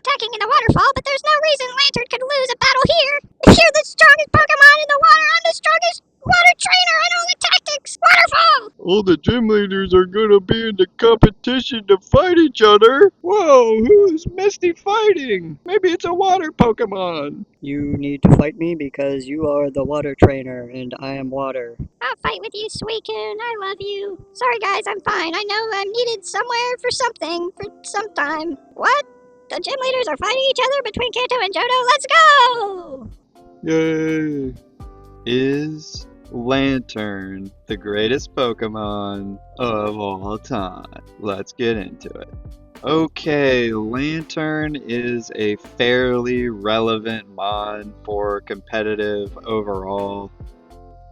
attacking in the waterfall, but there's no reason Lanturn could lose a battle here. If you're the strongest Pokemon in the water, I'm the strongest water trainer. I know the tactics. Waterfall! All the gym leaders are gonna be in the competition to fight each other. Whoa, who is Misty fighting? Maybe it's a water Pokemon. You need to fight me because you are the water trainer and I am water. I'll fight with you, Suicune. I love you. Sorry, guys, I'm fine. I know I'm needed somewhere for something, for some time. What? The gym leaders are fighting each other between Kanto and Johto? Let's go! Yay! Is Lanturn the greatest Pokemon of all time? Let's get into it. Okay, Lanturn is a fairly relevant mon for competitive overall.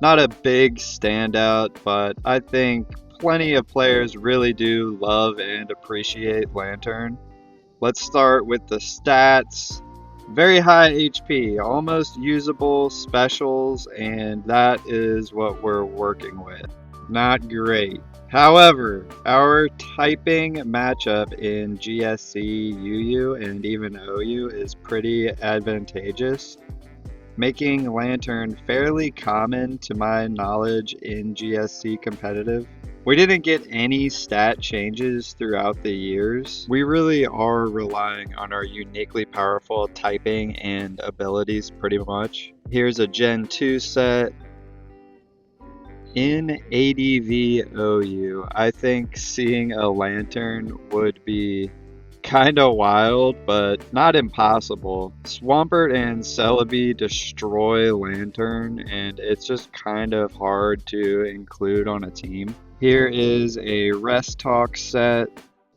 Not a big standout, but I think plenty of players really do love and appreciate Lanturn. Let's start with the stats. Very high HP, almost usable specials, and that is what we're working with. Not great. However, our typing matchup in GSC, UU, and even OU is pretty advantageous, making Lanturn fairly common to my knowledge in GSC competitive. We didn't get any stat changes throughout the years. We really are relying on our uniquely powerful typing and abilities pretty much. Here's a Gen 2 set. In ADV OU, I think seeing a Lanturn would be kinda wild, but not impossible. Swampert and Celebi destroy Lanturn, and it's just kind of hard to include on a team. Here is a Rest Talk set,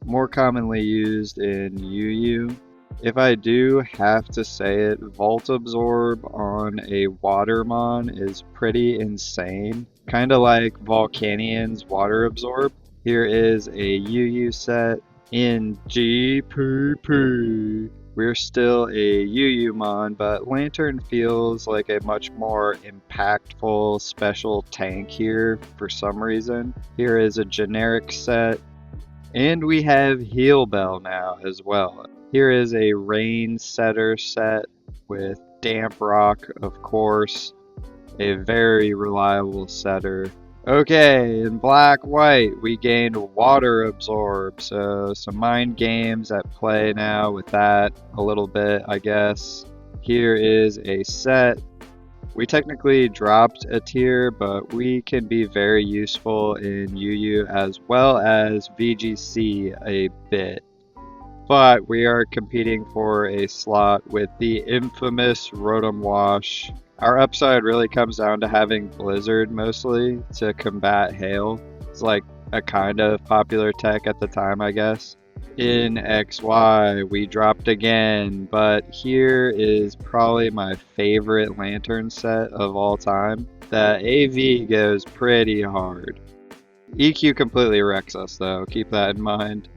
more commonly used in UU. If I do have to say it, Volt Absorb on a Watermon is pretty insane. Kinda like Volcanian's Water Absorb. Here is a UU set in GPP. We're still a UU-mon, but Lanturn feels like a much more impactful special tank here for some reason. Here is a generic set, and we have Heal Bell now as well. Here is a Rain Setter set with Damp Rock, of course, a very reliable setter. Okay, in black-white, we gained Water Absorb, so some mind games at play now with that a little bit, I guess. Here is a set. We technically dropped a tier, but we can be very useful in UU as well as VGC a bit. But we are competing for a slot with the infamous Rotom-Wash. Our upside really comes down to having Blizzard mostly to combat Hail. It's like a kind of popular tech at the time, I guess. In XY, we dropped again, but here is probably my favorite Lanturn set of all time. The AV goes pretty hard. EQ completely wrecks us though, keep that in mind.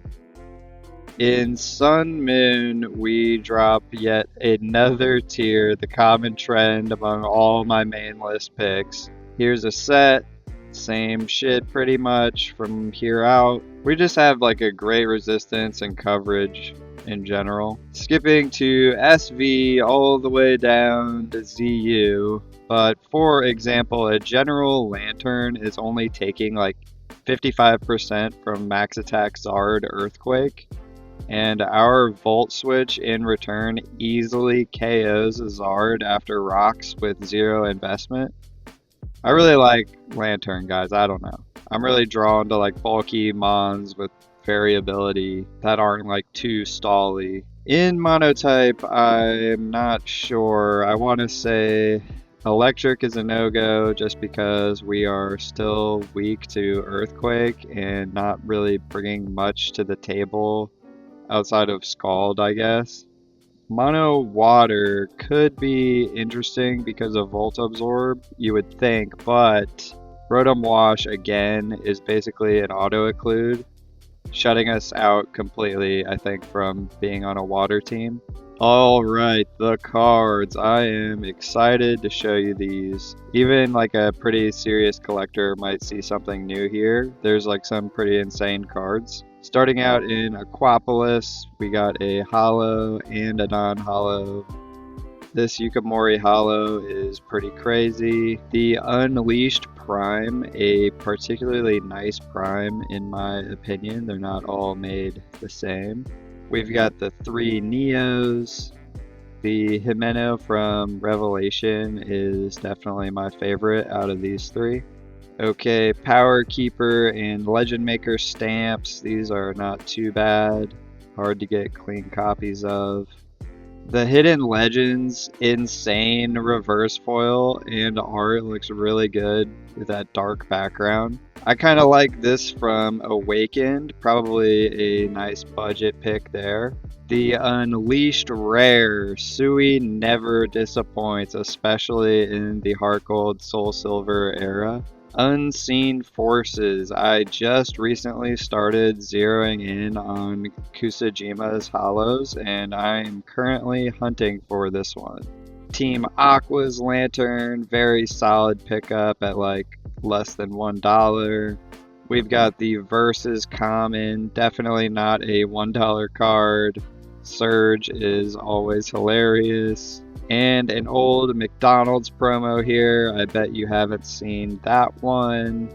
In Sun Moon, we drop yet another tier, the common trend among all my main list picks. Here's a set, same shit pretty much from here out. We just have like a great resistance and coverage in general. Skipping to SV all the way down to ZU, but for example, a general Lanturn is only taking like 55% from max attack Zard Earthquake. And our Volt Switch in return easily KOs a Zard after rocks with 0 investment. I really like Lanturn, guys, I don't know. I'm really drawn to like bulky mons with variability that aren't like too stally. In Monotype, I'm not sure. I want to say Electric is a no-go just because we are still weak to Earthquake and not really bringing much to the table outside of Scald, I guess. Mono Water could be interesting because of Volt Absorb, you would think, but Rotom-Wash again is basically an auto-occlude, shutting us out completely, I think, from being on a water team. Alright, the cards. I am excited to show you these. Even like a pretty serious collector might see something new here. There's like some pretty insane cards. Starting out in Aquapolis, we got a holo and a non-holo. This Yukimori holo is pretty crazy. The Unleashed Prime, a particularly nice prime in my opinion. They're not all made the same. We've got the 3 Neos. The Himeno from Revelation is definitely my favorite out of these 3. Okay, Power Keeper and Legend Maker stamps. These are not too bad. Hard to get clean copies of. The Hidden Legends insane reverse foil and art looks really good with that dark background. I kind of like this from Awakened, probably a nice budget pick there. The Unleashed Rare, Sui never disappoints, especially in the Heart Gold Soul Silver era. Unseen Forces. I just recently started zeroing in on Kusajima's holos, and I am currently hunting for this one. Team Aqua's Lanturn, very solid pickup at like less than $1. We've got the Versus Common, definitely not a $1 card. Surge is always hilarious. And an old McDonald's promo here. I bet you haven't seen that one.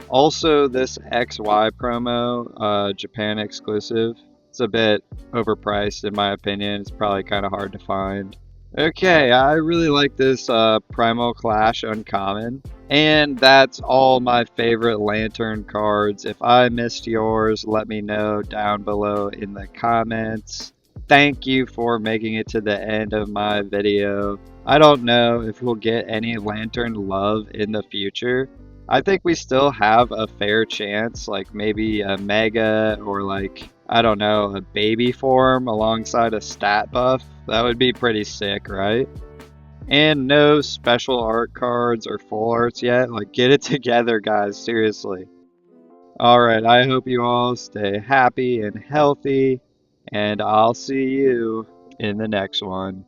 Also, this XY promo, Japan exclusive. It's a bit overpriced in my opinion. It's probably kind of hard to find. Okay, I really like this Primal Clash Uncommon. And that's all my favorite Lanturn cards. If I missed yours, let me know down below in the comments. Thank you for making it to the end of my video. I don't know if we'll get any Lanturn love in the future. I think we still have a fair chance, like maybe a Mega or like, I don't know, a baby form alongside a stat buff. That would be pretty sick, right? And no special art cards or full arts yet. Like, get it together, guys, seriously. Alright, I hope you all stay happy and healthy, and I'll see you in the next one.